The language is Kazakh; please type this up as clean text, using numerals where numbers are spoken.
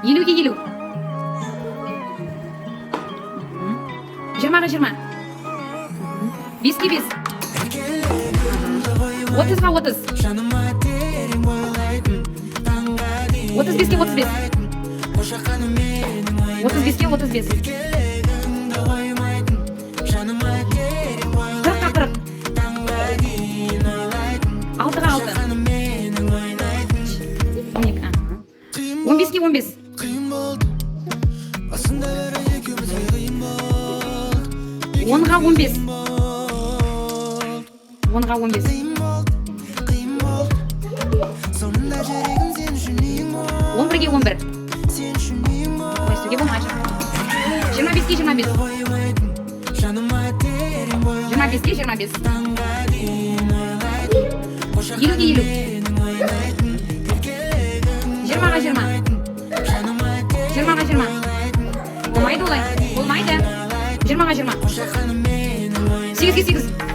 Елуге елу. 20-ға 20. 5-ке 5. 30-ға 30. 35-ке 35. 35-ке 35. 40-қа 40. 6-ға 6. 15-ке 15. 10-ға 15. 10-ға 15. 11-ге 11. Өстіге болмайды. 25-ке 25. 25-ке 25. 50-ге 50. 20-ға 20. 20-ға 20. Болмайды олай. Болмайды. 20-ға 20. 8-ге 8.